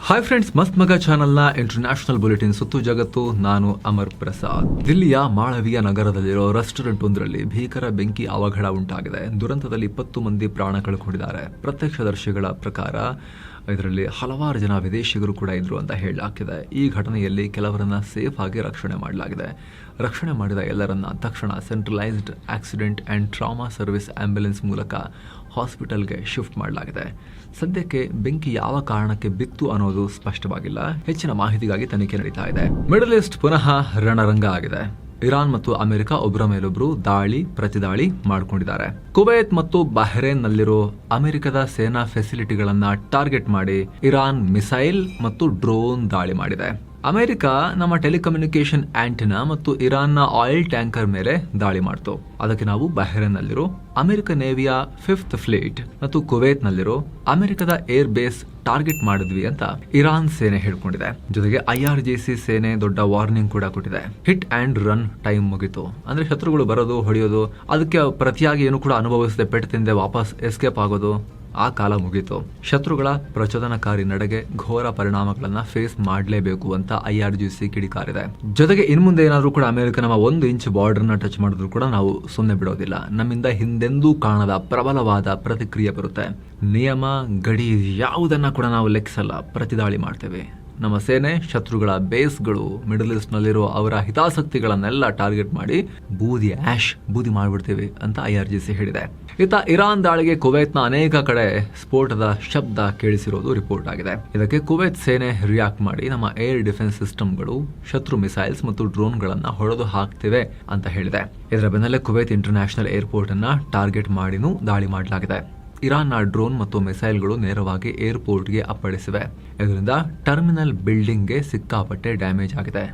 Hi friends, ಮಸ್ತ್ ಮಗ ಚಾನೆಲ್ನ ಇಂಟರ್ನ್ಯಾಷನಲ್ ಬುಲೆಟಿನ್ ಸುತ್ತು ಜಗತ್ತು. ನಾನು ಅಮರ್ ಪ್ರಸಾದ್. ದಿಲ್ಲಿಯ ಮಾಳವಿಯ ನಗರದಲ್ಲಿರೋ ರೆಸ್ಟೋರೆಂಟ್ ಒಂದರಲ್ಲಿ ಭೀಕರ ಬೆಂಕಿ ಅವಘಡ ಉಂಟಾಗಿದೆ. ದುರಂತದಲ್ಲಿ 20 ಮಂದಿ ಪ್ರಾಣ ಕಳ್ಕೊಂಡಿದ್ದಾರೆ. ಪ್ರತ್ಯಕ್ಷದರ್ಶಿಗಳ ಪ್ರಕಾರ ಇದರಲ್ಲಿ ಹಲವಾರು ಜನ ವಿದೇಶಿಗರು ಕೂಡ ಇದ್ರು ಅಂತ ಹೇಳಲಾಗ್ತಿದೆ. ಈ ಘಟನೆಯಲ್ಲಿ ಕೆಲವರನ್ನ ಸೇಫ್ ಆಗಿ ರಕ್ಷಣೆ ಮಾಡಲಾಗಿದೆ. ರಕ್ಷಣೆ ಮಾಡಿದ ಎಲ್ಲರನ್ನ ತಕ್ಷಣ centralised accident and trauma service ambulance ಮೂಲಕ ಹಾಸ್ಪಿಟಲ್ಗೆ ಶಿಫ್ಟ್ ಮಾಡಲಾಗಿದೆ. ಸದ್ಯಕ್ಕೆ ಬೆಂಕಿ ಯಾವ ಕಾರಣಕ್ಕೆ ಬಿತ್ತು ಅನ್ನೋದು ಸ್ಪಷ್ಟವಾಗಿಲ್ಲ. ಹೆಚ್ಚಿನ ಮಾಹಿತಿಗಾಗಿ ತನಿಖೆ ನಡೀತಾ ಇದೆ. ಮಿಡಲ್ ಈಸ್ಟ್ ಪುನಃ ರಣರಂಗ ಆಗಿದೆ. ಇರಾನ್ ಮತ್ತು ಅಮೆರಿಕ ಒಬ್ಬರ ಮೇಲೊಬ್ಬರು ಪ್ರತಿದಾಳಿ ಮಾಡಿಕೊಂಡಿದ್ದಾರೆ. ಕುವೈತ್ ಮತ್ತು ಬಹ್ರೇನ್ ನಲ್ಲಿರೋ ಅಮೆರಿಕದ ಸೇನಾ ಫೆಸಿಲಿಟಿಗಳನ್ನ ಟಾರ್ಗೆಟ್ ಮಾಡಿ ಇರಾನ್ ಮಿಸೈಲ್ ಮತ್ತು ಡ್ರೋನ್ ದಾಳಿ ಮಾಡಿದೆ. ಅಮೆರಿಕ ನಮ್ಮ ಟೆಲಿಕಮ್ಯುನಿಕೇಶನ್ ಆಂಟಿನಾ ಮತ್ತು ಇರಾನ್ನ ಆಯಿಲ್ ಟ್ಯಾಂಕರ್ ಮೇಲೆ ದಾಳಿ ಮಾಡ್ತು. ಅದಕ್ಕೆ ನಾವು ಬಹ್ರೇನ್ ನಲ್ಲಿರೋ ಅಮೆರಿಕ ನೇವಿಯ 5th ಫ್ಲೀಟ್ ಮತ್ತು ಕುವೈತ್ ನಲ್ಲಿರೋ ಅಮೆರಿಕದ ಏರ್ ಬೇಸ್ ಟಾರ್ಗೆಟ್ ಮಾಡಿದ್ವಿ ಅಂತ ಇರಾನ್ ಸೇನೆ ಹೇಳ್ಕೊಂಡಿದೆ. ಜೊತೆಗೆ IRGC ಸೇನೆ ದೊಡ್ಡ ವಾರ್ನಿಂಗ್ ಕೂಡ ಕೊಟ್ಟಿದೆ. ಹಿಟ್ ಅಂಡ್ ರನ್ ಟೈಮ್ ಮುಗಿತು. ಅಂದ್ರೆ ಶತ್ರುಗಳು ಬರೋದು, ಹೊಡೆಯೋದು, ಅದಕ್ಕೆ ಪ್ರತಿಯಾಗಿ ಏನು ಕೂಡ ಅನುಭವಿಸದೆ ಪೆಟ್ಟು ತಿಂದೆ ವಾಪಸ್ ಎಸ್ಕೇಪ್ ಆಗೋದು, ಆ ಕಾಲ ಮುಗೀತು. ಶತ್ರುಗಳ ಪ್ರಚೋದನಕಾರಿ ನಡೆಗೆ ಘೋರ ಪರಿಣಾಮಗಳನ್ನ ಫೇಸ್ ಮಾಡಲೇಬೇಕು ಅಂತ IRGC ಕಿಡಿಕಾರಿದೆ. ಜೊತೆಗೆ ಇನ್ಮುಂದೆ ಏನಾದ್ರೂ ಕೂಡ ಅಮೆರಿಕ ನಮ್ಮ 1 ಇಂಚ್ ಬಾರ್ಡರ್ ನ ಟಚ್ ಮಾಡಿದ್ರು ಕೂಡ ನಾವು ಸುಮ್ಮನೆ ಬಿಡೋದಿಲ್ಲ. ನಮ್ಮಿಂದ ಹಿಂದೆಂದೂ ಕಾಣದ ಪ್ರಬಲವಾದ ಪ್ರತಿಕ್ರಿಯೆ ಬರುತ್ತೆ. ನಿಯಮ ಗಡಿ ಯಾವುದನ್ನ ಕೂಡ ನಾವು ಲೆಕ್ಕಿಸಲ್ಲ, ಪ್ರತಿದಾಳಿ ಮಾಡ್ತೇವೆ. ನಮ್ಮ ಸೇನೆ ಶತ್ರುಗಳ ಬೇಸ್ಗಳು, ಮಿಡಲ್ ಈಸ್ಟ್ ನಲ್ಲಿರೋ ಅವರ ಹಿತಾಸಕ್ತಿಗಳನ್ನೆಲ್ಲ ಟಾರ್ಗೆಟ್ ಮಾಡಿ ಬೂದಿ ಮಾಡಿಬಿಡ್ತೀವಿ ಅಂತ IRGC ಹೇಳಿದೆ. ಇತ್ತ ಇರಾನ್ ದಾಳಿಗೆ ಕುವೈತ್ನ ಅನೇಕ ಕಡೆ ಸ್ಫೋಟದ ಶಬ್ದ ಕೇಳಿಸಿರೋದು ರಿಪೋರ್ಟ್ ಆಗಿದೆ. ಇದಕ್ಕೆ ಕುವೈತ್ ಸೇನೆ ರಿಯಾಕ್ಟ್ ಮಾಡಿ ನಮ್ಮ ಏರ್ ಡಿಫೆನ್ಸ್ ಸಿಸ್ಟಮ್ಗಳು ಶತ್ರು ಮಿಸೈಲ್ಸ್ ಮತ್ತು ಡ್ರೋನ್ಗಳನ್ನ ಹೊಡೆದು ಹಾಕ್ತಿವೆ ಅಂತ ಹೇಳಿದೆ. ಇದರ ಬೆನ್ನಲ್ಲೇ ಕುವೈತ್ ಇಂಟರ್ನ್ಯಾಷನಲ್ ಏರ್ಪೋರ್ಟ್ ಅನ್ನ ಟಾರ್ಗೆಟ್ ಮಾಡಿನೂ ದಾಳಿ ಮಾಡಲಾಗಿದೆ. ಇರಾನ್ನ ಡ್ರೋನ್ ಮತ್ತು ಮಿಸೈಲ್ಗಳು ನೇರವಾಗಿ ಏರ್ಪೋರ್ಟ್ಗೆ ಅಪ್ಪಳಿಸಿವೆ. ಇದರಿಂದ ಟರ್ಮಿನಲ್ ಬಿಲ್ಡಿಂಗ್ಗೆ ಸಿಕ್ಕಾಪಟ್ಟೆ ಡ್ಯಾಮೇಜ್ ಆಗಿದೆ.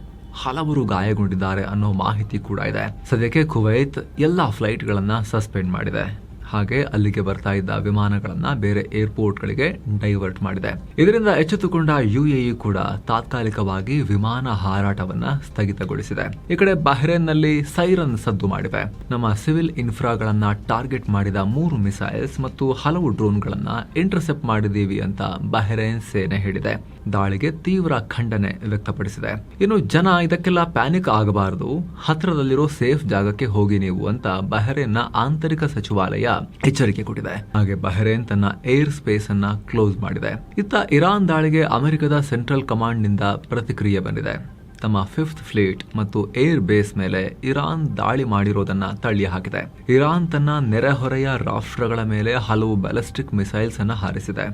ಹಲವರು ಗಾಯಗೊಂಡಿದ್ದಾರೆ ಅನ್ನೋ ಮಾಹಿತಿ ಕೂಡ ಇದೆ. ಸದ್ಯಕ್ಕೆ ಕುವೈತ್ ಎಲ್ಲಾ ಫ್ಲೈಟ್ಗಳನ್ನ ಸಸ್ಪೆಂಡ್ ಮಾಡಿದೆ. ಹಾಗೆ ಅಲ್ಲಿಗೆ ಬರ್ತಾ ಇದ್ದ ವಿಮಾನಗಳನ್ನ ಬೇರೆ ಏರ್ಪೋರ್ಟ್ಗಳಿಗೆ ಡೈವರ್ಟ್ ಮಾಡಿದೆ. ಇದರಿಂದ ಎಚ್ಚೆತ್ತುಕೊಂಡ UAE ಕೂಡ ತಾತ್ಕಾಲಿಕವಾಗಿ ವಿಮಾನ ಹಾರಾಟವನ್ನ ಸ್ಥಗಿತಗೊಳಿಸಿದೆ. ಈ ಕಡೆ ಬಹ್ರೇನ್ ನಲ್ಲಿ ಸೈರನ್ ಸದ್ದು ಮಾಡಿವೆ. ನಮ್ಮ ಸಿವಿಲ್ ಇನ್ಫ್ರಾಗಳನ್ನ ಟಾರ್ಗೆಟ್ ಮಾಡಿದ 3 ಮಿಸೈಲ್ಸ್ ಮತ್ತು ಹಲವು ಡ್ರೋನ್ಗಳನ್ನ ಇಂಟರ್ಸೆಪ್ಟ್ ಮಾಡಿದೀವಿ ಅಂತ ಬಹ್ರೇನ್ ಸೇನೆ ಹೇಳಿದೆ. ದಾಳಿಗೆ ತೀವ್ರ ಖಂಡನೆ ವ್ಯಕ್ತಪಡಿಸಿದೆ. ಇನ್ನು ಜನ ಇದಕ್ಕೆಲ್ಲ ಪ್ಯಾನಿಕ್ ಆಗಬಾರದು, ಹತ್ರದಲ್ಲಿರೋ ಸೇಫ್ ಜಾಗಕ್ಕೆ ಹೋಗಿ ನೀವು ಅಂತ ಬಹ್ರೇನ್ನ ಆಂತರಿಕ ಸಚಿವಾಲಯ ಎಚ್ಚರಿಕೆ ಕೊಟ್ಟಿದೆ. ಹಾಗೆ ಬಹ್ರೇನ್ ತನ್ನ ಏರ್ ಸ್ಪೇಸ್ ಅನ್ನ ಕ್ಲೋಸ್ ಮಾಡಿದೆ. ಇತ್ತ ಇರಾನ್ ದಾಳಿಗೆ ಅಮೆರಿಕದ ಸೆಂಟ್ರಲ್ ಕಮಾಂಡ್ ನಿಂದ ಪ್ರತಿಕ್ರಿಯೆ ಬಂದಿದೆ. ತಮ್ಮ 5th ಫ್ಲೀಟ್ ಮತ್ತು ಏರ್ ಬೇಸ್ ಮೇಲೆ ಇರಾನ್ ದಾಳಿ ಮಾಡಿರೋದನ್ನ ತಳ್ಳಿ ಹಾಕಿದೆ. ಇರಾನ್ ತನ್ನ ನೆರೆಹೊರೆಯ ರಾಷ್ಟ್ರಗಳ ಮೇಲೆ ಹಲವು ಬ್ಯಾಲಿಸ್ಟಿಕ್ ಮಿಸೈಲ್ಸ್ ಅನ್ನ ಹಾರಿಸಿದೆ.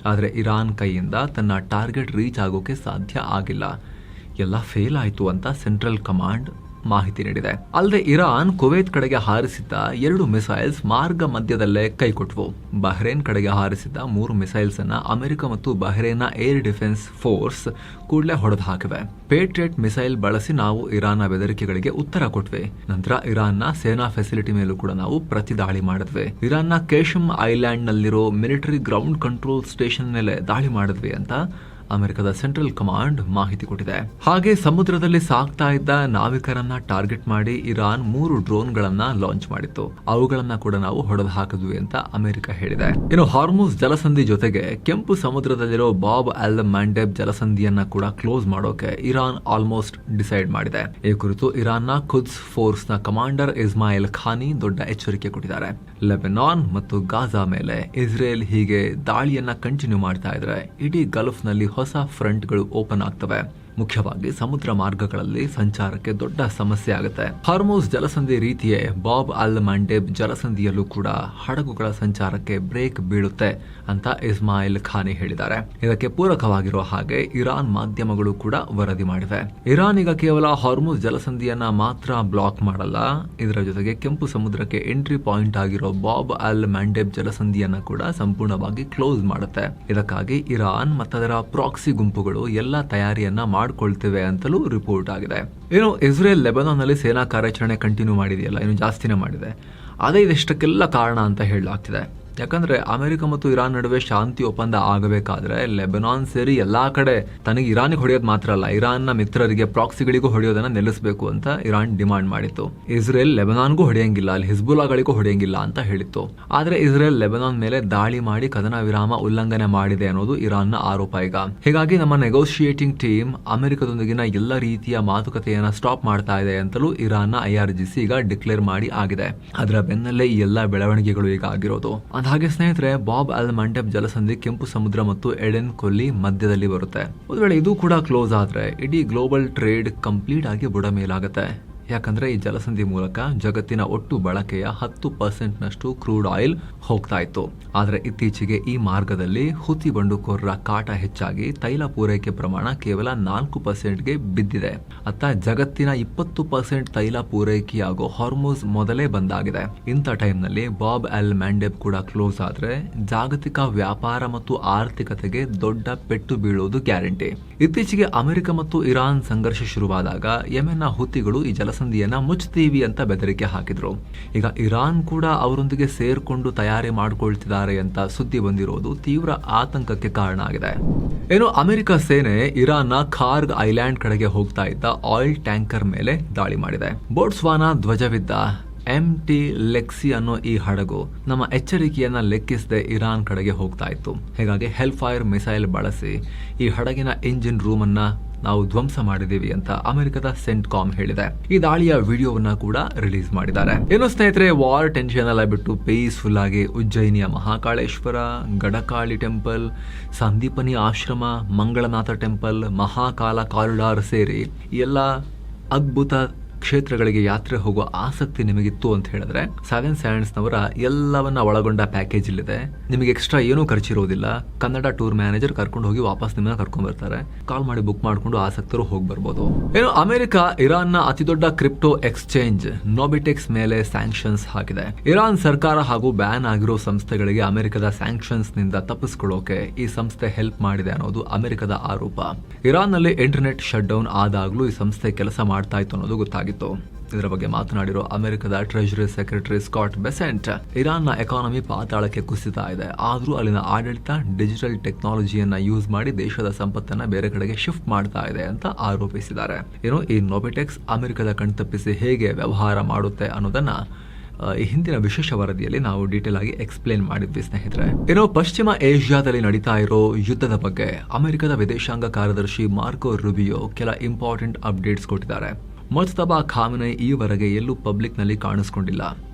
ಆದರೆ ಇರಾನ್ ಕೈಯಿಂದ ತನ್ನ ಟಾರ್ಗೆಟ್ ರೀಚ್ ಆಗೋಕೆ ಸಾಧ್ಯ ಆಗಿಲ್ಲ. ಎಲ್ಲ ಫೇಲ್ ಆಯ್ತು ಅಂತ ಸೆಂಟ್ರಲ್ ಕಮಾಂಡ್ ಮಾಹಿತಿ ನೀಡಿದೆ. ಅಲ್ಲದೆ ಇರಾನ್ ಕುವೈತ್ ಕಡೆಗೆ ಹಾರಿಸಿದ್ದ 2 ಮಿಸೈಲ್ಸ್ ಮಾರ್ಗ ಮಧ್ಯದಲ್ಲೇ ಕೈಕೊಟ್ವು. ಬಹ್ರೇನ್ ಕಡೆಗೆ ಹಾರಿಸಿದ್ದ 3 ಮಿಸೈಲ್ಸ್ ಅನ್ನ ಅಮೆರಿಕ ಮತ್ತು ಬಹ್ರೇನ್ನ ಏರ್ ಡಿಫೆನ್ಸ್ ಫೋರ್ಸ್ ಕೂಡಲೇ ಹೊಡೆದು ಹಾಕಿವೆ. ಪೇಟ್ರಿಯಟ್ ಮಿಸೈಲ್ ಬಳಸಿ ನಾವು ಇರಾನ್ನ ಬೆದರಿಕೆಗಳಿಗೆ ಉತ್ತರ ಕೊಟ್ವಿ. ನಂತರ ಇರಾನ್ನ ಸೇನಾ ಫೆಸಿಲಿಟಿ ಮೇಲೂ ಕೂಡ ನಾವು ಪ್ರತಿದಾಳಿ ಮಾಡಿದ್ವಿ. ಇರಾನ್ನ ಕೇಶಮ್ ಐಲ್ಯಾಂಡ್ ನಲ್ಲಿರೋ ಮಿಲಿಟರಿ ಗ್ರೌಂಡ್ ಕಂಟ್ರೋಲ್ ಸ್ಟೇಷನ್ ಮೇಲೆ ದಾಳಿ ಮಾಡಿದ್ವಿ ಅಂತ ಅಮೆರಿಕದ ಸೆಂಟ್ರಲ್ ಕಮಾಂಡ್ ಮಾಹಿತಿ ಕೊಟ್ಟಿದೆ. ಹಾಗೆ ಸಮುದ್ರದಲ್ಲಿ ಸಾಗ್ತಾ ಇದ್ದ ನಾವಿಕರನ್ನ ಟಾರ್ಗೆಟ್ ಮಾಡಿ ಇರಾನ್ 3 ಡ್ರೋನ್ಗಳನ್ನ ಲಾಂಚ್ ಮಾಡಿತ್ತು. ಅವುಗಳನ್ನ ಕೂಡ ನಾವು ಹೊಡೆದು ಹಾಕಿದ್ವಿ ಅಂತ ಅಮೆರಿಕ ಹೇಳಿದೆ. ಇನ್ನು ಹಾರ್ಮುಜ್ ಜಲಸಂಧಿ ಜೊತೆಗೆ ಕೆಂಪು ಸಮುದ್ರದಲ್ಲಿರೋ ಬಾಬ್ ಅಲ್ ಮಂಡೆಬ್ ಜಲಸಂಧಿಯನ್ನ ಕೂಡ ಕ್ಲೋಸ್ ಮಾಡೋಕೆ ಇರಾನ್ ಆಲ್ಮೋಸ್ಟ್ ಡಿಸೈಡ್ ಮಾಡಿದೆ. ಈ ಕುರಿತು ಇರಾನ್ನ ಖುದ್ಸ್ ಫೋರ್ಸ್ ನ ಕಮಾಂಡರ್ ಇಸ್ಮಾಯಿಲ್ ಖಾನಿ ದೊಡ್ಡ ಎಚ್ಚರಿಕೆ ಕೊಟ್ಟಿದ್ದಾರೆ. ಲೆಬನಾನ್ ಮತ್ತು ಗಾಜಾ ಮೇಲೆ ಇಸ್ರೇಲ್ ಹೀಗೆ ದಾಳಿಯನ್ನ ಕಂಟಿನ್ಯೂ ಮಾಡ್ತಾ ಇದ್ರೆ ಇಡೀ ಗಲ್ಫ್ ನಲ್ಲಿ ಹೊಸ ಫ್ರಂಟ್ಗಳು ಓಪನ್ ಆಗ್ತವೆ. ಮುಖ್ಯವಾಗಿ ಸಮುದ್ರ ಮಾರ್ಗಗಳಲ್ಲಿ ಸಂಚಾರಕ್ಕೆ ದೊಡ್ಡ ಸಮಸ್ಯೆ ಆಗುತ್ತೆ. ಹಾರ್ಮುಜ್ ಜಲಸಂಧಿ ರೀತಿಯೇ ಬಾಬ್ ಅಲ್ ಮಂಡೆಬ್ ಜಲಸಂಧಿಯಲ್ಲೂ ಕೂಡ ಹಡಗುಗಳ ಸಂಚಾರಕ್ಕೆ ಬ್ರೇಕ್ ಬೀಳುತ್ತೆ ಅಂತ ಇಸ್ಮಾಯಿಲ್ ಖಾನಿ ಹೇಳಿದ್ದಾರೆ. ಇದಕ್ಕೆ ಪೂರಕವಾಗಿರುವ ಹಾಗೆ ಇರಾನ್ ಮಾಧ್ಯಮಗಳು ಕೂಡ ವರದಿ ಮಾಡಿವೆ. ಇರಾನ್ ಈಗ ಕೇವಲ ಹಾರ್ಮುಜ್ ಜಲಸಂಧಿಯನ್ನ ಮಾತ್ರ ಬ್ಲಾಕ್ ಮಾಡಲ್ಲ, ಇದರ ಜೊತೆಗೆ ಕೆಂಪು ಸಮುದ್ರಕ್ಕೆ ಎಂಟ್ರಿ ಪಾಯಿಂಟ್ ಆಗಿರೋ ಬಾಬ್ ಅಲ್ ಮಂಡೆಬ್ ಜಲಸಂಧಿಯನ್ನ ಕೂಡ ಸಂಪೂರ್ಣವಾಗಿ ಕ್ಲೋಸ್ ಮಾಡುತ್ತೆ. ಇದಕ್ಕಾಗಿ ಇರಾನ್ ಮತ್ತದರ ಪ್ರಾಕ್ಸಿ ಗುಂಪುಗಳು ಎಲ್ಲ ತಯಾರಿಯನ್ನ ಮಾಡಿಕೊಳ್ತೇವೆ ಅಂತಲೂ ರಿಪೋರ್ಟ್ ಆಗಿದೆ. ಏನು ಇಸ್ರೇಲ್ ಲೆಬನಾನ್ ನಲ್ಲಿ ಸೇನಾ ಕಾರ್ಯಾಚರಣೆ ಕಂಟಿನ್ಯೂ ಮಾಡಿದೆಯಲ್ಲ, ಇನ್ನು ಜಾಸ್ತಿನೇ ಮಾಡಿದೆ. ಅದೇ ಇದೆಷ್ಟಕ್ಕೆಲ್ಲ ಕಾರಣ ಅಂತ ಹೇಳಲಾಗ್ತಿದೆ. ಯಾಕಂದ್ರೆ ಅಮೆರಿಕ ಮತ್ತು ಇರಾನ್ ನಡುವೆ ಶಾಂತಿ ಒಪ್ಪಂದ ಆಗಬೇಕಾದ್ರೆ ಲೆಬನಾನ್ ಸೇರಿ ಎಲ್ಲಾ ಕಡೆ ತನಗೆ ಇರಾನಿಗೆ ಹೊಡೆಯೋದು ಮಾತ್ರ ಅಲ್ಲ, ಇರಾನ್ನ ಮಿತ್ರರಿಗೆ ಪ್ರಾಕ್ಸಿಗಳಿಗೂ ಹೊಡೆಯೋದನ್ನ ನಿಲ್ಲಿಸಬೇಕು ಅಂತ ಇರಾನ್ ಡಿಮಾಂಡ್ ಮಾಡಿತ್ತು. ಇಸ್ರೇಲ್ ಲೆಬನಾನ್ಗೂ ಹೊಡೆಯಂಗಿಲ್ಲ, ಅಲ್ಲಿ ಹಿಜ್ಬುಲ್ಲಾಗಳಿಗೂ ಹೊಡೆಯಂಗಿಲ್ಲ ಅಂತ ಹೇಳಿತ್ತು. ಆದ್ರೆ ಇಸ್ರೇಲ್ ಲೆಬನಾನ್ ಮೇಲೆ ದಾಳಿ ಮಾಡಿ ಕದನ ವಿರಾಮ ಉಲ್ಲಂಘನೆ ಮಾಡಿದೆ ಅನ್ನೋದು ಇರಾನ್ನ ಆರೋಪ ಈಗ. ಹೀಗಾಗಿ ನಮ್ಮ ನೆಗೋಷಿಯೇಟಿಂಗ್ ಟೀಮ್ ಅಮೆರಿಕದೊಂದಿಗಿನ ಎಲ್ಲ ರೀತಿಯ ಮಾತುಕತೆಯನ್ನ ಸ್ಟಾಪ್ ಮಾಡ್ತಾ ಇದೆ ಅಂತಲೂ ಇರಾನ್ನ IRGC ಈಗ ಡಿಕ್ಲೇರ್ ಮಾಡಿ ಆಗಿದೆ. ಅದರ ಬೆನ್ನಲ್ಲೇ ಈ ಎಲ್ಲಾ ಬೆಳವಣಿಗೆಗಳು ಈಗ ಆಗಿರೋದು. ಹಾಗೆ ಸ್ನೇಹಿತರೆ, ಬಾಬ್ ಅಲ್ ಮಂಡೆಬ್ ಜಲಸಂಧಿ ಕೆಂಪು ಸಮುದ್ರ ಮತ್ತು ಎಡೆನ್ ಕೊಲ್ಲಿ ಮಧ್ಯದಲ್ಲಿ ಬರುತ್ತೆ. ಒಂದು ವೇಳೆ ಇದು ಕೂಡ ಕ್ಲೋಸ್ ಆದ್ರೆ ಇಡೀ ಗ್ಲೋಬಲ್ ಟ್ರೇಡ್ ಕಂಪ್ಲೀಟ್ ಆಗಿ ಬುಡ ಮೇಲಾಗುತ್ತೆ. ಯಾಕಂದ್ರೆ ಈ ಜಲಸಂಧಿ ಮೂಲಕ ಜಗತ್ತಿನ ಒಟ್ಟು ಬಳಕೆಯ 10% ನಷ್ಟು ಕ್ರೂಡ್ ಆಯಿಲ್ ಹೋಗ್ತಾ ಇತ್ತು. ಆದ್ರೆ ಇತ್ತೀಚೆಗೆ ಈ ಮಾರ್ಗದಲ್ಲಿ ಹುತಿ ಬಂಡುಕೋರರ ಕಾಟ ಹೆಚ್ಚಾಗಿ ತೈಲ ಪೂರೈಕೆ ಪ್ರಮಾಣ ಕೇವಲ 4%ಗೆ ಬಿದ್ದಿದೆ. ಅತ್ತ ಜಗತ್ತಿನ 20% ತೈಲ ಪೂರೈಕೆಯಾಗೋ ಹಾರ್ಮೋಸ್ ಮೊದಲೇ ಬಂದಾಗಿದೆ. ಇಂಥ ಟೈಮ್ನಲ್ಲಿ ಬಾಬ್ ಅಲ್ ಮ್ಯಾಂಡೆಬ್ ಕೂಡ ಕ್ಲೋಸ್ ಆದ್ರೆ ಜಾಗತಿಕ ವ್ಯಾಪಾರ ಮತ್ತು ಆರ್ಥಿಕತೆಗೆ ದೊಡ್ಡ ಪೆಟ್ಟು ಬೀಳೋದು ಗ್ಯಾರಂಟಿ. ಇತ್ತೀಚೆಗೆ ಅಮೆರಿಕ ಮತ್ತು ಇರಾನ್ ಸಂಘರ್ಷ ಶುರುವಾದಾಗ ಯೆಮೆನ್ನ ಹುತಿಗಳು ಈ ಜಲಸಂಧಿಯನ್ನ ಮುಚ್ತೀವಿ ಅಂತ ಬೆದರಿಕೆ ಹಾಕಿದ್ರು. ಈಗ ಇರಾನ್ ಕೂಡ ಅವರೊಂದಿಗೆ ಸೇರ್ಕೊಂಡು ತಯಾರಿ ಮಾಡಿಕೊಳ್ತಿದ್ದಾರೆ ಅಂತ ಸುದ್ದಿ ಬಂದಿರೋದು ತೀವ್ರ ಆತಂಕಕ್ಕೆ ಕಾರಣ ಆಗಿದೆ. ಏನು, ಅಮೆರಿಕ ಸೇನೆ ಇರಾನ್ನ ಖಾರ್ಗ್ ಐಲ್ಯಾಂಡ್ ಕಡೆಗೆ ಹೋಗ್ತಾ ಇದ್ದ ಆಯಿಲ್ ಟ್ಯಾಂಕರ್ ಮೇಲೆ ದಾಳಿ ಮಾಡಿದೆ. ಬೋಟ್ಸ್ವಾನಾ ಧ್ವಜವಿದ್ದ MT ಲೆಕ್ಸಿ ಅನ್ನೋ ಈ ಹಡಗು ನಮ್ಮ ಎಚ್ಚರಿಕೆಯನ್ನ ಲೆಕ್ಕಿಸದೆ ಇರಾನ್ ಕಡೆಗೆ ಹೋಗ್ತಾ ಇತ್ತು. ಹೀಗಾಗಿ ಹೆಲ್ ಫೈರ್ ಮಿಸೈಲ್ ಬಳಸಿ ಈ ಹಡಗಿನ ಇಂಜಿನ್ ರೂಮ್ ಅನ್ನ ನಾವು ಧ್ವಂಸ ಮಾಡಿದೀವಿ ಅಂತ ಅಮೆರಿಕದ ಸೆಂಟ್ಕಾಮ್ ಹೇಳಿದೆ. ಈ ದಾಳಿಯ ವಿಡಿಯೋವನ್ನ ಕೂಡ ರಿಲೀಸ್ ಮಾಡಿದ್ದಾರೆ. ಏನು ಸ್ನೇಹಿತರೆ, ವಾರ್ ಟೆನ್ಷನ್ ಎಲ್ಲ ಬಿಟ್ಟು ಪೀಸ್ಫುಲ್ ಆಗಿ ಉಜ್ಜಯಿನಿಯ ಮಹಾಕಾಳೇಶ್ವರ, ಗಡಕಾಳಿ ಟೆಂಪಲ್, ಸಂದೀಪನಿ ಆಶ್ರಮ, ಮಂಗಳನಾಥ ಟೆಂಪಲ್, ಮಹಾಕಾಲ ಕಾರಿಡಾರ್ ಸೇರಿ ಎಲ್ಲ ಅದ್ಭುತ ಕ್ಷೇತ್ರಗಳಿಗೆ ಯಾತ್ರೆ ಹೋಗುವ ಆಸಕ್ತಿ ನಿಮಗಿತ್ತು ಅಂತ ಹೇಳಿದ್ರೆ ಸೆವೆನ್ ಸ್ಯಾಂಡ್ಸ್ ನವರ ಎಲ್ಲವನ್ನ ಒಳಗೊಂಡ ಪ್ಯಾಕೇಜ್ ಇಲ್ಲಿದೆ. ನಿಮಗೆ ಎಕ್ಸ್ಟ್ರಾ ಏನೂ ಖರ್ಚಿರೋದಿಲ್ಲ. ಕನ್ನಡ ಟೂರ್ ಮ್ಯಾನೇಜರ್ ಕರ್ಕೊಂಡು ಹೋಗಿ ವಾಪಸ್ ನಿಮ್ಮನ್ನ ಕರ್ಕೊಂಡ್ ಬರ್ತಾರೆ. ಕಾಲ್ ಮಾಡಿ ಬುಕ್ ಮಾಡ್ಕೊಂಡು ಆಸಕ್ತರು ಹೋಗಿ ಬರ್ಬೋದು. ಏನು, ಅಮೆರಿಕ ಇರಾನ್ನ ಅತಿದೊಡ್ಡ ಕ್ರಿಪ್ಟೋ ಎಕ್ಸ್ಚೇಂಜ್ ನೋಬಿಟೆಕ್ಸ್ ಮೇಲೆ ಸ್ಯಾಂಕ್ಷನ್ಸ್ ಹಾಕಿದೆ. ಇರಾನ್ ಸರ್ಕಾರ ಹಾಗೂ ಬ್ಯಾನ್ ಆಗಿರೋ ಸಂಸ್ಥೆಗಳಿಗೆ ಅಮೆರಿಕದ ಸ್ಯಾಂಕ್ಷನ್ಸ್ ನಿಂದ ತಪ್ಪಿಸ್ಕೊಳ್ಳೋಕೆ ಈ ಸಂಸ್ಥೆ ಹೆಲ್ಪ್ ಮಾಡಿದೆ ಅನ್ನೋದು ಅಮೆರಿಕದ ಆರೋಪ. ಇರಾನ್ ನಲ್ಲಿ ಇಂಟರ್ನೆಟ್ ಶಟ್ ಡೌನ್ ಆದಾಗ್ಲೂ ಈ ಸಂಸ್ಥೆ ಕೆಲಸ ಮಾಡ್ತಾ ಇತ್ತು ಅನ್ನೋದು ಗೊತ್ತಾಗಿತ್ತು. ಇದರ ಬಗ್ಗೆ ಮಾತನಾಡಿರೋ ಅಮೆರಿಕದ ಟ್ರೆಜರಿ ಸೆಕ್ರೆಟರಿ ಸ್ಕಾಟ್ ಬೆಸೆಂಟ್, ಇರಾನ್ನ ಎಕಾನಮಿ ಪಾತಾಳಕ್ಕೆ ಕುಸಿತಾ ಇದೆ, ಆದ್ರೂ ಅಲ್ಲಿನ ಆಡಳಿತ ಡಿಜಿಟಲ್ ಟೆಕ್ನಾಲಜಿಯನ್ನ ಯೂಸ್ ಮಾಡಿ ದೇಶದ ಸಂಪತ್ತನ್ನ ಬೇರೆ ಕಡೆಗೆ ಶಿಫ್ಟ್ ಮಾಡ್ತಾ ಇದೆ ಅಂತ ಆರೋಪಿಸಿದ್ದಾರೆ. ಏನು, ಈ ನೋಬಿಟೆಕ್ಸ್ ಅಮೆರಿಕದ ಕಣ್ತಪ್ಪಿಸಿ ಹೇಗೆ ವ್ಯವಹಾರ ಮಾಡುತ್ತೆ ಅನ್ನೋದನ್ನ ಈ ಹಿಂದಿನ ವಿಶೇಷ ವರದಿಯಲ್ಲಿ ನಾವು ಡೀಟೇಲ್ ಆಗಿ ಎಕ್ಸ್ಪ್ಲೇನ್ ಮಾಡಿದ್ವಿ ಸ್ನೇಹಿತರೆ. ಏನೋ, ಪಶ್ಚಿಮ ಏಷ್ಯಾದಲ್ಲಿ ನಡೀತಾ ಇರೋ ಯುದ್ಧದ ಬಗ್ಗೆ ಅಮೆರಿಕದ ವಿದೇಶಾಂಗ ಕಾರ್ಯದರ್ಶಿ ಮಾರ್ಕೋ ರುಬಿಯೋ ಕೆಲ ಇಂಪಾರ್ಟೆಂಟ್ ಅಪ್ಡೇಟ್ಸ್ ಕೊಟ್ಟಿದ್ದಾರೆ. ಮುಜ್ತಬಾ ಖಾಮೆನಿ ಈವರೆಗೆ ಎಲ್ಲೂ ಪಬ್ಲಿಕ್ ನಲ್ಲಿ ಕಾಣಿಸ್ಕೊಂಡಿಲ್ಲ.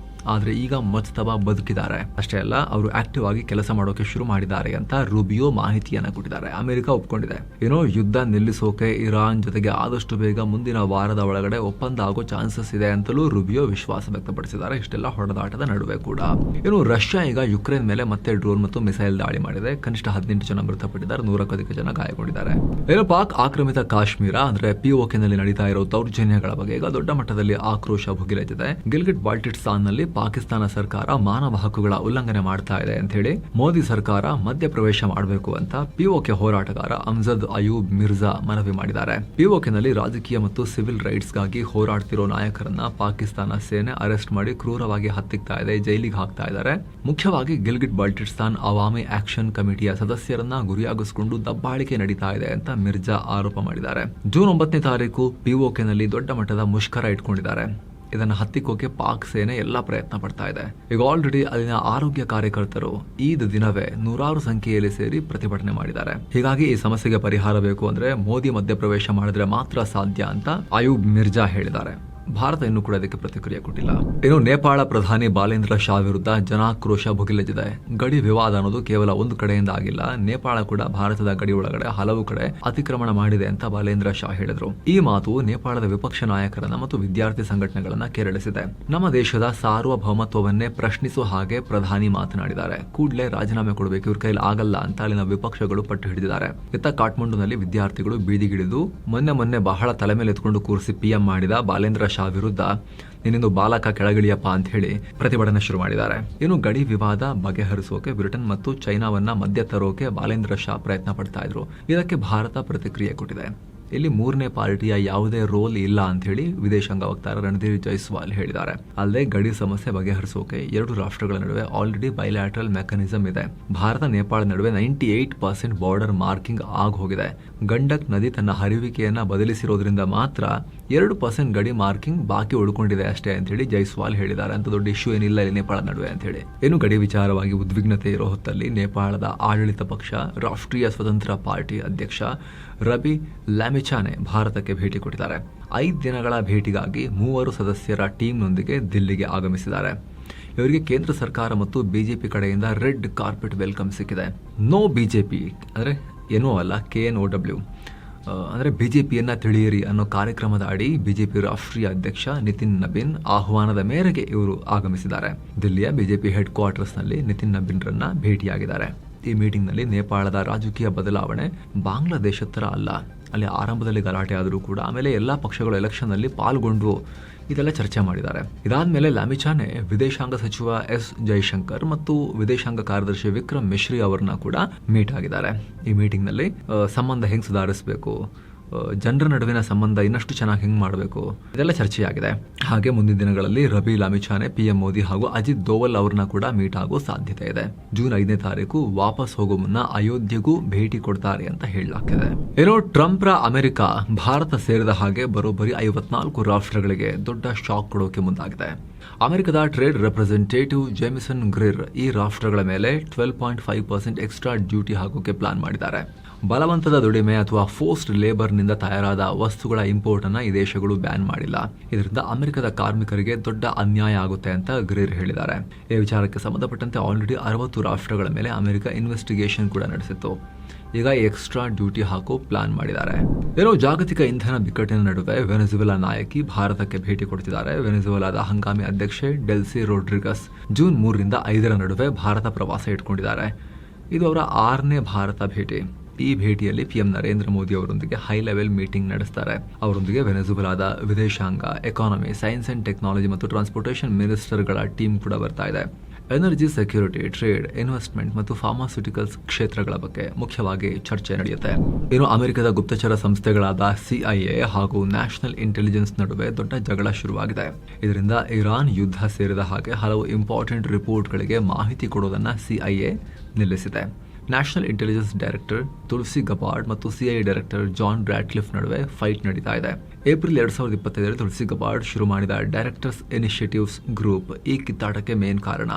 ಆದ್ರೆ ಈಗ ಮುಜ್ತಬಾ ಬದುಕಿದ್ದಾರೆ. ಅಷ್ಟೇ ಅಲ್ಲ, ಅವರು ಆಕ್ಟಿವ್ ಆಗಿ ಕೆಲಸ ಮಾಡೋಕೆ ಶುರು ಮಾಡಿದ್ದಾರೆ ಅಂತ ರೂಬಿಯೋ ಮಾಹಿತಿಯನ್ನ ಕೊಟ್ಟಿದ್ದಾರೆ. ಅಮೆರಿಕ ಒಪ್ಕೊಂಡಿದೆ. ಏನೋ, ಯುದ್ಧ ನಿಲ್ಲಿಸೋಕೆ ಇರಾನ್ ಜೊತೆಗೆ ಆದಷ್ಟು ಬೇಗ ಮುಂದಿನ ವಾರದ ಒಳಗಡೆ ಒಪ್ಪಂದ ಆಗೋ ಚಾನ್ಸಸ್ ಇದೆ ಅಂತಲೂ ರೂಬಿಯೋ ವಿಶ್ವಾಸ ವ್ಯಕ್ತಪಡಿಸಿದ್ದಾರೆ. ಇಷ್ಟೆಲ್ಲ ಹೊಡೆದಾಟದ ನಡುವೆ ಕೂಡ ಏನು, ರಷ್ಯಾ ಈಗ ಯುಕ್ರೇನ್ ಮೇಲೆ ಮತ್ತೆ ಡ್ರೋನ್ ಮತ್ತು ಮಿಸೈಲ್ ದಾಳಿ ಮಾಡಿದೆ. ಕನಿಷ್ಠ 18 ಜನ ಮೃತಪಟ್ಟಿದ್ದಾರೆ, 100ಕ್ಕೂ ಅಧಿಕ ಜನ ಗಾಯಗೊಂಡಿದ್ದಾರೆ. ಏನು, ಪಾಕ್ ಆಕ್ರಮಿತ ಕಾಶ್ಮೀರ ಅಂದ್ರೆ POK ನಲ್ಲಿ ನಡೀತಾ ಇರೋ ದೌರ್ಜನ್ಯಗಳ ಬಗ್ಗೆ ಈಗ ದೊಡ್ಡ ಮಟ್ಟದಲ್ಲಿ ಆಕ್ರೋಶ ಭುಗಿಲೆದ್ದಿದೆ. ಗಿಲ್ಗಿಟ್ ಬಾಲ್ಟಿಸ್ತಾನ್ ನಲ್ಲಿ ಪಾಕಿಸ್ತಾನ ಸರ್ಕಾರ ಮಾನವ ಹಕ್ಕುಗಳ ಉಲ್ಲಂಘನೆ ಮಾಡ್ತಾ ಇದೆ ಅಂತ ಹೇಳಿ ಮೋದಿ ಸರ್ಕಾರ ಮಧ್ಯಪ್ರವೇಶ ಮಾಡಬೇಕು ಅಂತ POK ಹೋರಾಟಗಾರ ಅಮ್ಜದ್ ಅಯೂಬ್ ಮಿರ್ಜಾ ಮನವಿ ಮಾಡಿದ್ದಾರೆ. POK ನಲ್ಲಿ ರಾಜಕೀಯ ಮತ್ತು ಸಿವಿಲ್ ರೈಟ್ಸ್ ಗಾಗಿ ಹೋರಾಡ್ತಿರೋ ನಾಯಕರನ್ನ ಪಾಕಿಸ್ತಾನ ಸೇನೆ ಅರೆಸ್ಟ್ ಮಾಡಿ ಕ್ರೂರವಾಗಿ ಹತ್ತಿಕ್ತಾ ಇದೆ, ಜೈಲಿಗೆ ಹಾಕ್ತಾ ಇದ್ದಾರೆ. ಮುಖ್ಯವಾಗಿ ಗಿಲ್ಗಿಟ್ ಬಾಲ್ಟಿಸ್ತಾನ್ ಅವಾಮಿ ಆಕ್ಷನ್ ಕಮಿಟಿಯ ಸದಸ್ಯರನ್ನ ಗುರಿಯಾಗಿಸಿಕೊಂಡು ದಬ್ಬಾಳಿಕೆ ನಡೀತಾ ಇದೆ ಅಂತ ಮಿರ್ಜಾ ಆರೋಪ ಮಾಡಿದ್ದಾರೆ. ಜೂನ್ 9ನೇ ತಾರೀಕು POK ನಲ್ಲಿ ದೊಡ್ಡ ಮಟ್ಟದ ಮುಷ್ಕರ ಇಟ್ಕೊಂಡಿದ್ದಾರೆ. ಇದನ್ನು ಹತ್ತಿಕ್ಕೋಕೆ ಪಾಕ್ ಸೇನೆ ಎಲ್ಲಾ ಪ್ರಯತ್ನ ಪಡ್ತಾ ಇದೆ. ಈಗ ಆಲ್ರೆಡಿ ಅಲ್ಲಿನ ಆರೋಗ್ಯ ಕಾರ್ಯಕರ್ತರು ಈದ್ ದಿನವೇ ನೂರಾರು ಸಂಖ್ಯೆಯಲ್ಲಿ ಸೇರಿ ಪ್ರತಿಭಟನೆ ಮಾಡಿದ್ದಾರೆ. ಹೀಗಾಗಿ ಈ ಸಮಸ್ಯೆಗೆ ಪರಿಹಾರ ಬೇಕು ಅಂದ್ರೆ ಮೋದಿ ಮಧ್ಯಪ್ರವೇಶ ಮಾಡಿದ್ರೆ ಮಾತ್ರ ಸಾಧ್ಯ ಅಂತ ಅಯೂಬ್ ಮಿರ್ಜಾ ಹೇಳಿದ್ದಾರೆ. ಭಾರತ ಇನ್ನೂ ಕೂಡ ಇದಕ್ಕೆ ಪ್ರತಿಕ್ರಿಯೆ ಕೊಟ್ಟಿಲ್ಲ. ಇನ್ನು ನೇಪಾಳ ಪ್ರಧಾನಿ ಬಾಲೇಂದ್ರ ಶಾ ವಿರುದ್ಧ ಜನಾಕ್ರೋಶ ಭುಗಿಲೆದ್ದಿದೆ. ಗಡಿ ವಿವಾದ ಅನ್ನೋದು ಕೇವಲ ಒಂದು ಕಡೆಯಿಂದ ಆಗಿಲ್ಲ. ನೇಪಾಳ ಕೂಡ ಭಾರತದ ಗಡಿ ಒಳಗಡೆ ಹಲವು ಕಡೆ ಅತಿಕ್ರಮಣ ಮಾಡಿದೆ ಅಂತ ಬಾಲೇಂದ್ರ ಶಾ ಹೇಳಿದ್ರು. ಈ ಮಾತು ನೇಪಾಳದ ವಿಪಕ್ಷ ನಾಯಕರನ್ನ ಮತ್ತು ವಿದ್ಯಾರ್ಥಿ ಸಂಘಟನೆಗಳನ್ನ ಕೆರಳಿಸಿದೆ. ನಮ್ಮ ದೇಶದ ಸಾರ್ವಭೌಮತ್ವವನ್ನೇ ಪ್ರಶ್ನಿಸುವ ಹಾಗೆ ಪ್ರಧಾನಿ ಮಾತನಾಡಿದ್ದಾರೆ. ಕೂಡಲೇ ರಾಜೀನಾಮೆ ಕೊಡಬೇಕು, ಇವ್ರ ಕೈಲಿ ಆಗಲ್ಲ ಅಂತ ಅಲ್ಲಿನ ವಿಪಕ್ಷಗಳು ಪಟ್ಟು ಹಿಡಿದಿದ್ದಾರೆ. ಇತ್ತ ಕಾಠ್ಮಂಡುನಲ್ಲಿ ವಿದ್ಯಾರ್ಥಿಗಳು ಬೀದಿಗಿಳಿದು ಮೊನ್ನೆ ಬಹಳ ತಲೆ ಮೇಲೆ ಎತ್ಕೊಂಡು ಕೂರಿಸಿ PM ಮಾಡಿದ ಬಾಲೇಂದ್ರ ಶಾ ವಿರುದ್ಧ ನೀನಿಂದು ಬಾಲಕ ಕೆಳಗಿಳಿಯಪ್ಪ ಅಂತ ಹೇಳಿ ಪ್ರತಿಭಟನೆ ಶುರು ಮಾಡಿದ್ದಾರೆ. ಇನ್ನು ಗಡಿ ವಿವಾದ ಬಗೆಹರಿಸೋಕೆ ಬ್ರಿಟನ್ ಮತ್ತು ಚೈನಾವನ್ನ ಮಧ್ಯ ತರೋಕೆ ಬಾಲೇಂದ್ರ ಶಾ ಪ್ರಯತ್ನ ಪಡ್ತಾ ಇದ್ರು. ಇದಕ್ಕೆ ಭಾರತ ಪ್ರತಿಕ್ರಿಯೆ ಕೊಟ್ಟಿದೆ. ಇಲ್ಲಿ ಮೂರನೇ ಪಾರ್ಟಿಯ ಯಾವುದೇ ರೋಲ್ ಇಲ್ಲ ಅಂತ ಹೇಳಿ ವಿದೇಶಾಂಗ ವಕ್ತಾರ ರಣಧೀರ್ ಜೈಸ್ವಾಲ್ ಹೇಳಿದ್ದಾರೆ. ಅಲ್ಲದೆ ಗಡಿ ಸಮಸ್ಯೆ ಬಗೆಹರಿಸೋಕೆ ಎರಡು ರಾಷ್ಟ್ರಗಳ ನಡುವೆ ಆಲ್ರೆಡಿ ಬೈಲ್ಯಾಟ್ರಲ್ ಮೆಕಾನಿಸಂ ಇದೆ. ಭಾರತ ನೇಪಾಳ ನಡುವೆ 98% ಬಾರ್ಡರ್ ಮಾರ್ಕಿಂಗ್ ಆಗಿ ಹೋಗಿದೆ. ಗಂಡಕ್ ನದಿ ತನ್ನ ಹರಿವಿಕೆಯನ್ನ ಬದಲಿಸಿರೋದ್ರಿಂದ ಮಾತ್ರ 2% ಗಡಿ ಮಾರ್ಕಿಂಗ್ ಬಾಕಿ ಉಳ್ಕೊಂಡಿದೆ ಅಷ್ಟೇ ಅಂತ ಹೇಳಿ ಜೈಸ್ವಾಲ್ ಹೇಳಿದ್ದಾರೆ. ಅಂತ ದೊಡ್ಡ ಇಶ್ಯೂ ಏನಿಲ್ಲ ಇಲ್ಲಿ ನೇಪಾಳ ನಡುವೆ ಅಂತ ಹೇಳಿ. ಏನು ಗಡಿ ವಿಚಾರವಾಗಿ ಉದ್ವಿಗ್ನತೆ ಇರೋ ಹೊತ್ತಲ್ಲಿ ನೇಪಾಳದ ಆಡಳಿತ ಪಕ್ಷ ರಾಷ್ಟ್ರೀಯ ಸ್ವತಂತ್ರ ಪಾರ್ಟಿ ಅಧ್ಯಕ್ಷ ರಬಿ ಲ್ಯಾಮಿಚಾನೆ ಭಾರತಕ್ಕೆ ಭೇಟಿ ಕೊಟ್ಟಿದ್ದಾರೆ. 5 ದಿನಗಳ ಭೇಟಿಗಾಗಿ 3 ಸದಸ್ಯರ ಟೀಮ್ನೊಂದಿಗೆ ದಿಲ್ಲಿಗೆ ಆಗಮಿಸಿದ್ದಾರೆ. ಇವರಿಗೆ ಕೇಂದ್ರ ಸರ್ಕಾರ ಮತ್ತು ಬಿಜೆಪಿ ಕಡೆಯಿಂದ ರೆಡ್ ಕಾರ್ಪೆಟ್ ವೆಲ್ಕಮ್ ಸಿಕ್ಕಿದೆ. ನೋ ಬಿಜೆಪಿ ಅಂದರೆ ಏನೋ ಅಲ್ಲ, KNOW ಅಂದರೆ ಬಿಜೆಪಿಯನ್ನ ತಿಳಿಯಿರಿ ಅನ್ನೋ ಕಾರ್ಯಕ್ರಮದ ಅಡಿ ಬಿಜೆಪಿ ರಾಷ್ಟ್ರೀಯ ಅಧ್ಯಕ್ಷ ನಿತಿನ್ ನಬೀನ್ ಆಹ್ವಾನದ ಮೇರೆಗೆ ಇವರು ಆಗಮಿಸಿದ್ದಾರೆ. ದಿಲ್ಲಿಯ ಬಿಜೆಪಿ ಹೆಡ್ ಕ್ವಾರ್ಟರ್ಸ್ನಲ್ಲಿ ನಿತಿನ್ ನಬೀನ್ರನ್ನ ಭೇಟಿಯಾಗಿದ್ದಾರೆ. ಈ ಮೀಟಿಂಗ್ನಲ್ಲಿ ನೇಪಾಳದ ರಾಜಕೀಯ ಬದಲಾವಣೆ ಬಾಂಗ್ಲಾದೇಶದ ಅಲ್ಲ, ಅಲ್ಲಿ ಆರಂಭದಲ್ಲಿ ಗಲಾಟೆ ಆದರೂ ಕೂಡ ಆಮೇಲೆ ಎಲ್ಲ ಪಕ್ಷಗಳು ಎಲೆಕ್ಷನ್ನಲ್ಲಿ ಪಾಲ್ಗೊಂಡು ಇದೆಲ್ಲ ಚರ್ಚೆ ಮಾಡಿದ್ದಾರೆ. ಇದಾದ್ಮೇಲೆ ಲ್ಯಾಮಿಚಾನೆ ವಿದೇಶಾಂಗ ಸಚಿವ ಎಸ್ ಜೈಶಂಕರ್ ಮತ್ತು ವಿದೇಶಾಂಗ ಕಾರ್ಯದರ್ಶಿ ವಿಕ್ರಮ್ ಮಿಶ್ರಿ ಅವರನ್ನ ಕೂಡ ಮೀಟ್ ಆಗಿದ್ದಾರೆ. ಈ ಮೀಟಿಂಗ್ನಲ್ಲಿ ಸಂಬಂಧ ಹೆಂಗೆ ಸುಧಾರಿಸಬೇಕು, ಜನರ ನಡುವಿನ ಸಂಬಂಧ ಇನ್ನಷ್ಟು ಚೆನ್ನಾಗಿ ಹೆಂಗೆ ಮಾಡಬೇಕು, ಇದೆಲ್ಲ ಚರ್ಚೆಯಾಗಿದೆ. ಹಾಗೆ ಮುಂದಿನ ದಿನಗಳಲ್ಲಿ ರಬಿ ಲಾಮಿಚಾನೆ PM ಮೋದಿ ಹಾಗೂ ಅಜಿತ್ ದೋವಲ್ ಅವ್ರನ್ನ ಕೂಡ ಮೀಟ್ ಆಗೋ ಸಾಧ್ಯತೆ ಇದೆ. ಜೂನ್ 5ನೇ ತಾರೀಕು ವಾಪಸ್ ಹೋಗೋ ಮುನ್ನ ಅಯೋಧ್ಯೆಗೂ ಭೇಟಿ ಕೊಡ್ತಾರೆ ಅಂತ ಹೇಳಲಾಗ್ತಿದೆ. ಏನೋ ಟ್ರಂಪ್ರ ಅಮೆರಿಕ ಭಾರತ ಸೇರಿದ ಹಾಗೆ ಬರೋಬ್ಬರಿ 54 ರಾಷ್ಟ್ರಗಳಿಗೆ ದೊಡ್ಡ ಶಾಕ್ ಕೊಡೋಕೆ ಮುಂದಾಗಿದೆ. ಅಮೆರಿಕದ ಟ್ರೇಡ್ ರೆಪ್ರೆಸೆಂಟೇಟಿವ್ ಜೇಮಿಸನ್ ಗ್ರಿರ್ ಈ ರಾಷ್ಟ್ರಗಳ ಮೇಲೆ 12.5% ಎಕ್ಸ್ಟ್ರಾ ಡ್ಯೂಟಿ ಹಾಕೋಕೆ ಪ್ಲಾನ್ ಮಾಡಿದ್ದಾರೆ. ಬಲವಂತದ ದುಡಿಮೆ ಅಥವಾ ಫೋರ್ಸ್ಡ್ ಲೇಬರ್ನಿಂದ ತಯಾರಾದ ವಸ್ತುಗಳ ಇಂಪೋರ್ಟ್ ಅನ್ನ ಈ ದೇಶಗಳು ಬ್ಯಾನ್ ಮಾಡಿಲ್ಲ. ಇದರಿಂದ ಅಮೆರಿಕದ ಕಾರ್ಮಿಕರಿಗೆ ದೊಡ್ಡ ಅನ್ಯಾಯ ಆಗುತ್ತೆ ಅಂತ ಗ್ರಿರ್ ಹೇಳಿದ್ದಾರೆ. ಈ ವಿಚಾರಕ್ಕೆ ಸಂಬಂಧಪಟ್ಟಂತೆ ಆಲ್ರೆಡಿ 60 ರಾಷ್ಟ್ರಗಳ ಮೇಲೆ ಅಮೆರಿಕ ಇನ್ವೆಸ್ಟಿಗೇಷನ್ ಕೂಡ ನಡೆಸಿತ್ತು. ಈಗ ಎಕ್ಸ್ಟ್ರಾ ಡ್ಯೂಟಿ ಹಾಕೋ ಪ್ಲಾನ್ ಮಾಡಿದ್ದಾರೆ. ಏನೋ ಜಾಗತಿಕ ಇಂಧನ ಬಿಕ್ಕಟ್ಟಿನ ನಡುವೆ ವೆನೆಜುವೆಲಾ ನಾಯಕಿ ಭಾರತಕ್ಕೆ ಭೇಟಿ ಕೊಡ್ತಿದ್ದಾರೆ. ವೆನೆಜುವೆಲಾದ ಹಂಗಾಮಿ ಅಧ್ಯಕ್ಷೆ ಡೆಲ್ಸಿ ರೋಡ್ರಿಗಸ್ ಜೂನ್ 3ರಿಂದ 5ರ ನಡುವೆ ಭಾರತ ಪ್ರವಾಸ ಇಟ್ಕೊಂಡಿದ್ದಾರೆ. ಇದು ಅವರ 6ನೇ ಭಾರತ ಭೇಟಿ. ಈ ಭೇಟಿಯಲ್ಲಿ PM ನರೇಂದ್ರ ಮೋದಿ ಅವರೊಂದಿಗೆ ಹೈ ಲೆವೆಲ್ ಮೀಟಿಂಗ್ ನಡೆಸ್ತಾರೆ. ಅವರೊಂದಿಗೆ ವೆನೆಜುವೆಲಾದ ವಿದೇಶಾಂಗ, ಎಕಾನಮಿ, ಸೈನ್ಸ್ ಅಂಡ್ ಟೆಕ್ನಾಲಜಿ ಮತ್ತು ಟ್ರಾನ್ಸ್ಪೋರ್ಟೇಷನ್ ಮಿನಿಸ್ಟರ್ಗಳ ಟೀಮ್ ಕೂಡ ಬರ್ತಾ ಇದೆ. ಎನರ್ಜಿ ಸೆಕ್ಯೂರಿಟಿ, ಟ್ರೇಡ್, ಇನ್ವೆಸ್ಟ್ಮೆಂಟ್ ಮತ್ತು ಫಾರ್ಮಾಸ್ಯೂಟಿಕಲ್ಸ್ ಕ್ಷೇತ್ರಗಳ ಬಗ್ಗೆ ಮುಖ್ಯವಾಗಿ ಚರ್ಚೆ ನಡೆಯುತ್ತೆ. ಇನ್ನು ಅಮೆರಿಕದ ಗುಪ್ತಚರ ಸಂಸ್ಥೆಗಳಾದ CIA ಹಾಗೂ ನ್ಯಾಷನಲ್ ಇಂಟೆಲಿಜೆನ್ಸ್ ನಡುವೆ ದೊಡ್ಡ ಜಗಳ ಶುರುವಾಗಿದೆ. ಇದರಿಂದ ಇರಾನ್ ಯುದ್ಧ ಸೇರಿದ ಹಾಗೆ ಹಲವು ಇಂಪಾರ್ಟೆಂಟ್ ರಿಪೋರ್ಟ್ಗಳಿಗೆ ಮಾಹಿತಿ ಕೊಡೋದನ್ನ CIA ನಿಲ್ಲಿಸಿದೆ. ನ್ಯಾಷನಲ್ ಇಂಟೆಲಿಜೆನ್ಸ್ ಡೈರೆಕ್ಟರ್ ತುಳಸಿ ಗಬಾರ್ಡ್ ಮತ್ತು CIA ಡೈರೆಕ್ಟರ್ ಜಾನ್ ರಾಡ್ಕ್ಲಿಫ್ ನಡುವೆ ಫೈಟ್ ನಡೀತಾ ಇದೆ. ಏಪ್ರಿಲ್ 2025ರಲ್ಲಿ ತುಳಸಿ ಗಬಾರ್ಡ್ ಶುರು ಮಾಡಿದ ಡೈರೆಕ್ಟರ್ಸ್ ಇನಿಷಿಯೇಟಿವ್ಸ್ ಗ್ರೂಪ್ ಈ ಕಿತ್ತಾಟಕ್ಕೆ ಮೇನ್ ಕಾರಣ.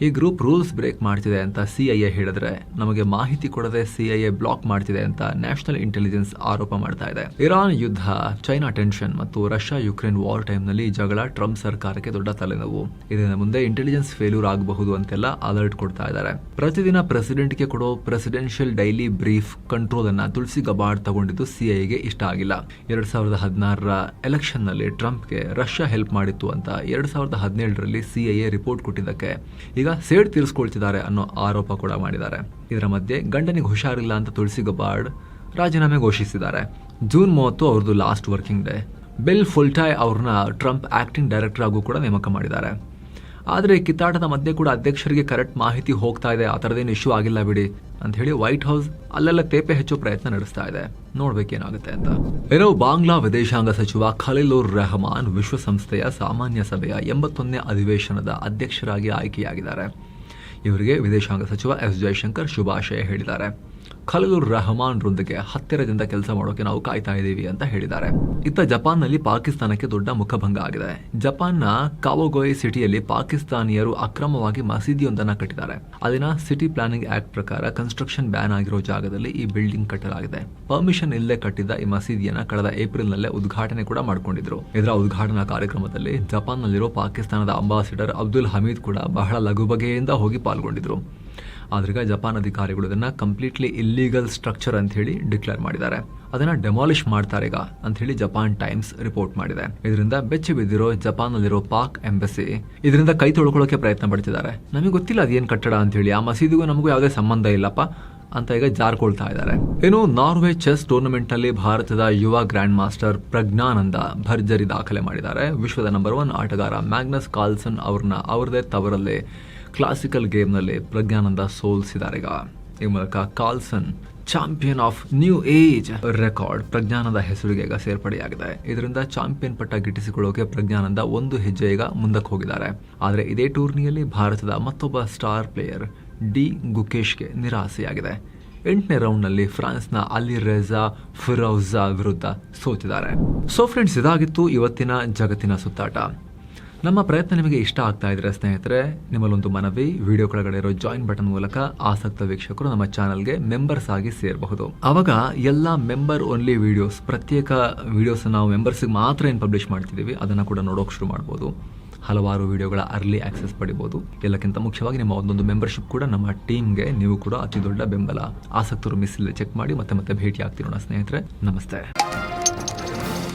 ಈ ಗ್ರೂಪ್ ರೂಲ್ಸ್ ಬ್ರೇಕ್ ಮಾಡ್ತಿದೆ ಅಂತ CIA ಹೇಳಿದ್ರೆ, ನಮಗೆ ಮಾಹಿತಿ ಕೊಡದೆ CIA ಬ್ಲಾಕ್ ಮಾಡ್ತಿದೆ ಅಂತ ನ್ಯಾಷನಲ್ ಇಂಟೆಲಿಜೆನ್ಸ್ ಆರೋಪ ಮಾಡ್ತಾ ಇದೆ. ಇರಾನ್ ಯುದ್ಧ, ಚೈನಾ ಟೆನ್ಷನ್ ಮತ್ತು ರಷ್ಯಾ ಯುಕ್ರೇನ್ ವಾರ್ ಟೈಮ್ನಲ್ಲಿ ಈ ಜಗಳ ಟ್ರಂಪ್ ಸರ್ಕಾರಕ್ಕೆ ದೊಡ್ಡ ತಲೆನೋವು. ಇದರಿಂದ ಮುಂದೆ ಇಂಟೆಲಿಜೆನ್ಸ್ ಫೇಲ್ಯೂರ್ ಆಗಬಹುದು ಅಂತೆಲ್ಲ ಅಲರ್ಟ್ ಕೊಡ್ತಾ ಇದ್ದಾರೆ. ಪ್ರತಿದಿನ ಪ್ರೆಸಿಡೆಂಟ್ಗೆ ಕೊಡೋ ಪ್ರೆಸಿಡೆನ್ಷಿಯಲ್ ಡೈಲಿ ಬ್ರೀಫ್ ಕಂಟ್ರೋಲ್ ಅನ್ನ ತುಳಸಿ ಗಬಾರ್ಡ್ ತಗೊಂಡಿದ್ದು CIAಗೆ ಇಷ್ಟ ಆಗಿಲ್ಲ. 2016ರ ಎಲೆಕ್ಷನ್ ನಲ್ಲಿ ಟ್ರಂಪ್ಗೆ ರಷ್ಯಾ ಹೆಲ್ಪ್ ಮಾಡಿತ್ತು ಅಂತ 2017ರಲ್ಲಿ CIA ರಿಪೋರ್ಟ್ ಕೊಟ್ಟಿದ್ದಕ್ಕೆ ಈಗ ಸೇಡ್ ತೀರಿಸ್ಕೊಳ್ತಿದ್ದಾರೆ ಅನ್ನೋ ಆರೋಪ ಕೂಡ ಮಾಡಿದ್ದಾರೆ. ಇದರ ಮಧ್ಯೆ ಗಂಡನಿಗೆ ಹುಷಾರಿಲ್ಲ ಅಂತ ತುಳಸಿ ಗಬಾರ್ಡ್ ರಾಜೀನಾಮೆ ಘೋಷಿಸಿದ್ದಾರೆ. ಜೂನ್ 30 ಅವ್ರದ್ದು ಲಾಸ್ಟ್ ವರ್ಕಿಂಗ್ ಡೇ. ಬಿಲ್ ಫುಲ್ಟಾಯ್ ಅವ್ರನ್ನ ಟ್ರಂಪ್ ಆಕ್ಟಿಂಗ್ ಡೈರೆಕ್ಟರ್ ಆಗೂ ಕೂಡ ನೇಮಕ ಮಾಡಿದ್ದಾರೆ. ಆದರೆ ಕಿತ್ತಾಟದ ಮಧ್ಯೆ ಕೂಡ ಅಧ್ಯಕ್ಷರಿಗೆ ಕರೆಕ್ಟ್ ಮಾಹಿತಿ ಹೋಗ್ತಾ ಇದೆ, ಆ ಥರದೇನು ಇಶ್ಯೂ ಆಗಿಲ್ಲ ಬಿಡಿ ಅಂತ ಹೇಳಿ ವೈಟ್ ಹೌಸ್ ಅಲ್ಲೆಲ್ಲ ತೇಪೆ ಹೆಚ್ಚೋ ಪ್ರಯತ್ನ ನಡೆಸ್ತಾ ಇದೆ. ನೋಡ್ಬೇಕೇನಾಗುತ್ತೆ ಅಂತ. ಏನೋ ಬಾಂಗ್ಲಾ ವಿದೇಶಾಂಗ ಸಚಿವ ಖಲೀಲುರ್ ರೆಹಮಾನ್ ವಿಶ್ವಸಂಸ್ಥೆಯ ಸಾಮಾನ್ಯ ಸಭೆಯ 81ನೇ ಅಧಿವೇಶನದ ಅಧ್ಯಕ್ಷರಾಗಿ ಆಯ್ಕೆಯಾಗಿದ್ದಾರೆ. ಇವರಿಗೆ ವಿದೇಶಾಂಗ ಸಚಿವ ಎಸ್ ಜೈಶಂಕರ್ ಶುಭಾಶಯ ಹೇಳಿದ್ದಾರೆ. ಖಲೀಲುರ್ ರೆಹಮಾನ್ರೊಂದಿಗೆ ಹತ್ತಿರದಿಂದ ಕೆಲಸ ಮಾಡೋಕೆ ನಾವು ಕಾಯ್ತಾ ಇದ್ದೀವಿ ಅಂತ ಹೇಳಿದ್ದಾರೆ. ಇತ್ತ ಜಪಾನ್ನಲ್ಲಿ ಪಾಕಿಸ್ತಾನಕ್ಕೆ ದೊಡ್ಡ ಮುಖಭಂಗ ಆಗಿದೆ. ಜಪಾನ್ನ ಕಾವೋಗೊಯ್ ಸಿಟಿಯಲ್ಲಿ ಪಾಕಿಸ್ತಾನಿಯರು ಅಕ್ರಮವಾಗಿ ಮಸೀದಿಯೊಂದನ್ನು ಕಟ್ಟಿದ್ದಾರೆ. ಅಲ್ಲಿನ ಸಿಟಿ ಪ್ಲಾನಿಂಗ್ ಆಕ್ಟ್ ಪ್ರಕಾರ ಕನ್ಸ್ಟ್ರಕ್ಷನ್ ಬ್ಯಾನ್ ಆಗಿರೋ ಜಾಗದಲ್ಲಿ ಈ ಬಿಲ್ಡಿಂಗ್ ಕಟ್ಟಲಾಗಿದೆ. ಪರ್ಮಿಷನ್ ಇಲ್ಲದೆ ಕಟ್ಟಿದ್ದ ಈ ಮಸೀದಿಯನ್ನ ಕಳೆದ ಏಪ್ರಿಲ್ನಲ್ಲೇ ಉದ್ಘಾಟನೆ ಕೂಡ ಮಾಡಿಕೊಂಡಿದ್ರು. ಇದರ ಉದ್ಘಾಟನಾ ಕಾರ್ಯಕ್ರಮದಲ್ಲಿ ಜಪಾನ್ನಲ್ಲಿರೋ ಪಾಕಿಸ್ತಾನದ ಅಂಬಾಸಿಡರ್ ಅಬ್ದುಲ್ ಹಮೀದ್ ಕೂಡ ಬಹಳ ಲಘುಬಗೆಯಿಂದ ಹೋಗಿ ಪಾಲ್ಗೊಂಡಿದ್ರು. ಆದ್ರೀಗ ಜಪಾನ್ ಅಧಿಕಾರಿಗಳು ಇದನ್ನ ಕಂಪ್ಲೀಟ್ಲಿ ಇಲ್ಲೀಗಲ್ ಸ್ಟ್ರಕ್ಚರ್ ಅಂತ ಹೇಳಿ ಡಿಕ್ಲೇರ್ ಮಾಡಿದ್ದಾರೆ. ಅದನ್ನ ಡೆಮಾಲಿಷ್ ಮಾಡ್ತಾರೆ ಈಗ ಅಂತ ಹೇಳಿ ಜಪಾನ್ ಟೈಮ್ಸ್ ರಿಪೋರ್ಟ್ ಮಾಡಿದೆ. ಇದರಿಂದ ಬೆಚ್ಚಿ ಬಿದ್ದಿರೋ ಜಪಾನ್ನಲ್ಲಿರೋ ಪಾಕ್ ಎಂಬಸಿ ಇದರಿಂದ ಕೈ ತೊಳ್ಕೊಳ್ಳೋಕೆ ಪ್ರಯತ್ನ ಪಡ್ತಿದ್ದಾರೆ. ನಮಗೆ ಗೊತ್ತಿಲ್ಲ ಅದೇನ್ ಕಟ್ಟಡ ಅಂತ ಹೇಳಿ, ಆ ಮಸೀದಿಗೂ ನಮಗೂ ಯಾವುದೇ ಸಂಬಂಧ ಇಲ್ಲಪ್ಪ ಅಂತ ಈಗ ಜಾರ್ಕೊಳ್ತಾ ಇದ್ದಾರೆ. ಇನ್ನು ನಾರ್ವೆ ಚೆಸ್ ಟೂರ್ನಮೆಂಟ್ ನಲ್ಲಿ ಭಾರತದ ಯುವ ಗ್ರ್ಯಾಂಡ್ ಮಾಸ್ಟರ್ ಪ್ರಜ್ಞಾನಂದ ಭರ್ಜರಿ ದಾಖಲೆ ಮಾಡಿದ್ದಾರೆ. ವಿಶ್ವದ ನಂಬರ್ 1 ಆಟಗಾರ ಮ್ಯಾಗ್ನಸ್ ಕಾರ್ಲ್ಸನ್ ಅವ್ರನ್ನ ಅವರದೇ ತವರಲ್ಲೇ ಕ್ಲಾಸಿಕಲ್ ಗೇಮ್ನಲ್ಲಿ ಪ್ರಜ್ಞಾನಂದ ಸೋಲಿಸಿದ್ದಾರೆ. ಈ ಮೂಲಕ Carlsen champion of new age record ಪ್ರಜ್ಞಾನದ ಹೆಸರಿಗೆ ಈಗ ಸೇರ್ಪಡೆಯಾಗಿದೆ. ಇದರಿಂದ ಚಾಂಪಿಯನ್ ಪಟ್ಟ ಗಿಟ್ಟಿಸಿಕೊಳ್ಳೋಕೆ ಪ್ರಜ್ಞಾನಂದ ಒಂದು ಹೆಜ್ಜೆ ಈಗ ಮುಂದಕ್ಕೆ ಹೋಗಿದ್ದಾರೆ. ಆದರೆ ಇದೇ ಟೂರ್ನಿಯಲ್ಲಿ ಭಾರತದ ಮತ್ತೊಬ್ಬ ಸ್ಟಾರ್ ಪ್ಲೇಯರ್ ಡಿ ಗುಕೇಶ್ಗೆ ನಿರಾಸೆಯಾಗಿದೆ. 8ನೇ ರೌಂಡ್ನಲ್ಲಿ ಫ್ರಾನ್ಸ್ನ ಅಲಿರೆಜಾ ಫಿರೌಜಾ ವಿರುದ್ಧ ಸೋತಿದ್ದಾರೆ. ಸೊ ಫ್ರೆಂಡ್ಸ್, ಇದಾಗಿತ್ತು ಇವತ್ತಿನ ಜಗತ್ತಿನ ಸುತ್ತಾಟ. ನಮ್ಮ ಪ್ರಯತ್ನ ನಿಮಗೆ ಇಷ್ಟ ಆಗ್ತಾ ಇದ್ರೆ ಸ್ನೇಹಿತರೆ, ನಿಮ್ಮಲ್ಲೊಂದು ಮನವಿ, ವಿಡಿಯೋ ಕೆಳಗಡೆ ಇರೋ ಜಾಯಿನ್ ಬಟನ್ ಮೂಲಕ ಆಸಕ್ತ ವೀಕ್ಷಕರು ನಮ್ಮ ಚಾನಲ್ಗೆ ಮೆಂಬರ್ಸ್ ಆಗಿ ಸೇರಬಹುದು. ಅವಾಗ ಎಲ್ಲ ಮೆಂಬರ್ ಓನ್ಲಿ ವಿಡಿಯೋಸ್, ಪ್ರತ್ಯೇಕ ವಿಡಿಯೋಸ್ ನಾವು ಮೆಂಬರ್ಸ್ಗೆ ಮಾತ್ರ ಏನು ಪಬ್ಲಿಷ್ ಮಾಡ್ತಿದ್ದೀವಿ ಅದನ್ನು ಕೂಡ ನೋಡೋಕೆ ಶುರು ಮಾಡ್ಬೋದು. ಹಲವಾರು ವಿಡಿಯೋಗಳ ಅರ್ಲಿ ಆಕ್ಸೆಸ್ ಪಡಿಬೋದು. ಎಲ್ಲಕ್ಕಿಂತ ಮುಖ್ಯವಾಗಿ ನಿಮ್ಮ ಒಂದೊಂದು ಮೆಂಬರ್ಶಿಪ್ ಕೂಡ ನಮ್ಮ ಟೀಮ್ಗೆ ನೀವು ಕೂಡ ಅತಿ ದೊಡ್ಡ ಬೆಂಬಲ. ಆಸಕ್ತರು ಮಿಸ್ ಇಲ್ಲ, ಚೆಕ್ ಮಾಡಿ. ಮತ್ತೆ ಭೇಟಿ ಆಗ್ತಿರೋಣ ಸ್ನೇಹಿತರೆ. ನಮಸ್ತೆ.